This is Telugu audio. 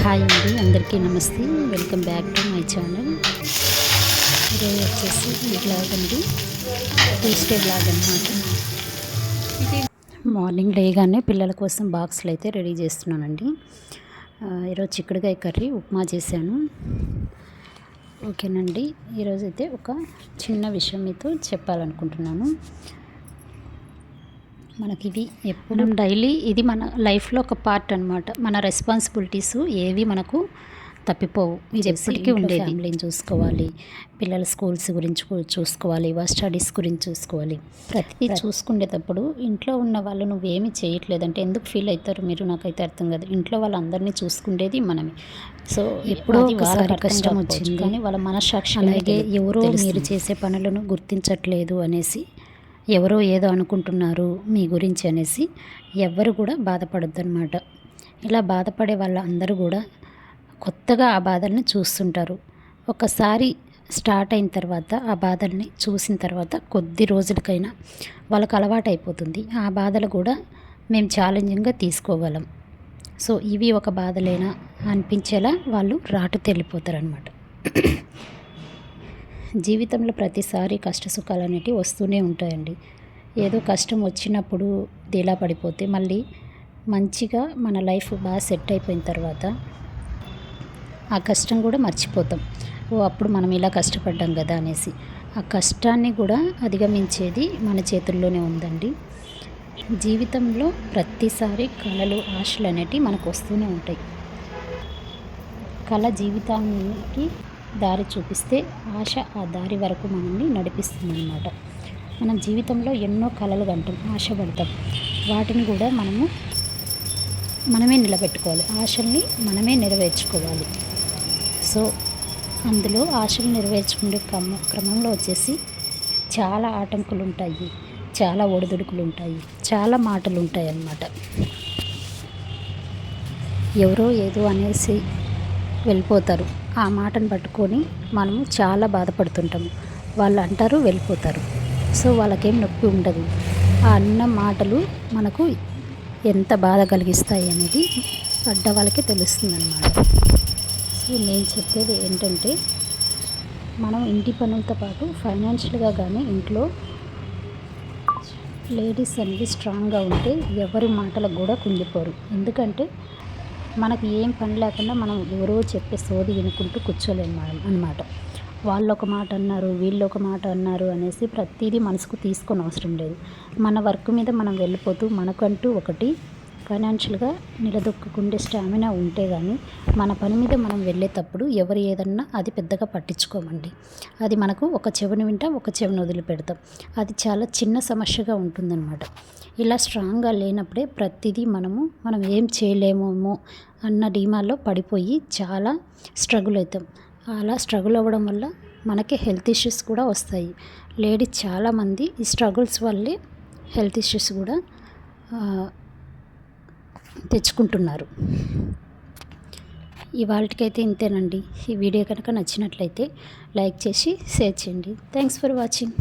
హాయ్ అండి, అందరికీ నమస్తే. Welcome back to my channel. ఈరోజు వచ్చేసి ఈ బ్లాగ్ అండి, ట్యూస్డే బ్లాగ్ అనమాట. మార్నింగ్ లేగానే పిల్లల కోసం బాక్స్లు అయితే రెడీ చేస్తున్నానండి. ఈరోజు చిక్కుడుకాయ కర్రీ, ఉప్మా చేశాను. ఓకేనండి, ఈరోజు అయితే ఒక చిన్న విషయం మీతో చెప్పాలనుకుంటున్నాను. మనకి ఇది ఎప్పుడు డైలీ ఇది మన లైఫ్లో ఒక పార్ట్ అనమాట. మన రెస్పాన్సిబిలిటీస్ ఏవి మనకు తప్పిపోవు. ఇది ఎప్పటికీ ఉండేది. ఫ్యామిలీని చూసుకోవాలి, పిల్లల స్కూల్స్ గురించి చూసుకోవాలి, వాళ్ళ స్టడీస్ గురించి చూసుకోవాలి. ప్రతి చూసుకునేటప్పుడు ఇంట్లో ఉన్న వాళ్ళు నువ్వేమీ చేయట్లేదంటే ఎందుకు ఫీల్ అవుతారు మీరు? నాకైతే అర్థం కాదు. ఇంట్లో వాళ్ళందరినీ చూసుకునేది మనమే. సో ఎప్పుడో ఒకసారి కష్టం వచ్చింది కానీ వాళ్ళ మనస్సాక్షి, అలాగే ఎవరో మీరు చేసే పనులను గుర్తించట్లేదు అనేసి, ఎవరో ఏదో అనుకుంటున్నారు మీ గురించి అనేసి ఎవ్వరు కూడా బాధపడొద్దు అనమాట. ఇలా బాధపడే వాళ్ళందరూ కూడా కొత్తగా ఆ బాధల్ని చూస్తుంటారు. ఒకసారి స్టార్ట్ అయిన తర్వాత ఆ బాధల్ని చూసిన తర్వాత కొద్ది రోజులకైనా వాళ్ళకు అలవాటు అయిపోతుంది. ఆ బాధలు కూడా మేము ఛాలెంజింగ్గా తీసుకోగలం. సో ఇవి ఒక బాధలేనా అనిపించేలా వాళ్ళు రాటు తెలిపోతారు అనమాట. జీవితంలో ప్రతిసారి కష్ట సుఖాలు అనేటివి వస్తూనే ఉంటాయండి. ఏదో కష్టం వచ్చినప్పుడు డీలా పడిపోతే మళ్ళీ మంచిగా మన లైఫ్ బాగా సెట్ అయిపోయిన తర్వాత ఆ కష్టం కూడా మర్చిపోతాం. అప్పుడు మనం ఇలా కష్టపడ్డాం కదా అనేసి. ఆ కష్టాన్ని కూడా అధిగమించేది మన చేతుల్లోనే ఉందండి. జీవితంలో ప్రతిసారి కలలు, ఆశలు అనేటివి మనకు వస్తూనే ఉంటాయి. కళ జీవితానికి దారి చూపిస్తే ఆశ ఆ దారి వరకు మనల్ని నడిపిస్తుంది అన్నమాట. మనం జీవితంలో ఎన్నో కలలు కంటాం, ఆశపడతాం. వాటిని కూడా మనమే నిలబెట్టుకోవాలి. ఆశల్ని మనమే నెరవేర్చుకోవాలి. సో అందులో ఆశలు నెరవేర్చుకునే క్రమంలో వచ్చేసి చాలా ఆటంకులు ఉంటాయి, చాలా ఒడిదుడుకులు ఉంటాయి, చాలా మాటలు ఉంటాయి అన్నమాట. ఎవరో ఏదో అనేసి వెళ్ళిపోతారు. ఆ మాటను పట్టుకొని మనము చాలా బాధపడుతుంటాము. వాళ్ళు అంటారు, వెళ్ళిపోతారు. సో వాళ్ళకేం నొప్పి ఉండదు. ఆ అన్న మాటలు మనకు ఎంత బాధ కలిగిస్తాయి అనేది పడ్డ వాళ్ళకే తెలుస్తుంది అన్నమాట. సో నేను చెప్పేది ఏంటంటే, మనం ఇంటి పనులతో పాటు ఫైనాన్షియల్గా కానీ ఇంట్లో లేడీస్ అనేది స్ట్రాంగ్గా ఉంటే ఎవరి మాటలకు కూడా కుంగిపోరు. ఎందుకంటే మనకి ఏం పని లేకుండా మనం ఎవరో చెప్పే సోది వినుకుంటూ కూర్చోలేము అన్నమాట. వాళ్ళు ఒక మాట అన్నారు, వీళ్ళు ఒక మాట అన్నారు అనేసి ప్రతిదీ మనసుకు తీసుకొని అవసరం లేదు. మన వర్క్ మీద మనం వెళ్ళిపోతూ మనకంటూ ఒకటి ఫైనాన్షియల్గా నిలదొక్కుండే స్టామినా ఉంటే కానీ మన పని మీద మనం వెళ్ళేటప్పుడు ఎవరు ఏదన్నా అది పెద్దగా పట్టించుకోమండి. అది మనకు ఒక చెవిని వింటాం, ఒక చెవిని వదిలిపెడతాం. అది చాలా చిన్న సమస్యగా ఉంటుందన్నమాట. ఇలా స్ట్రాంగ్గా లేనప్పుడే ప్రతిదీ మనం ఏం చేయలేమేమో అన్న ధీమాలో పడిపోయి చాలా స్ట్రగుల్ అవుతాం. అలా స్ట్రగుల్ అవ్వడం వల్ల మనకి హెల్త్ ఇష్యూస్ కూడా వస్తాయి. లేడీస్ చాలామంది ఈ స్ట్రగుల్స్ వల్లే హెల్త్ ఇష్యూస్ కూడా తెచ్చుకుంటున్నారు. ఇవాళకైతే ఇంతేనండి. ఈ వీడియో కనుక నచ్చినట్లయితే లైక్ చేసి షేర్ చేయండి. Thanks for watching.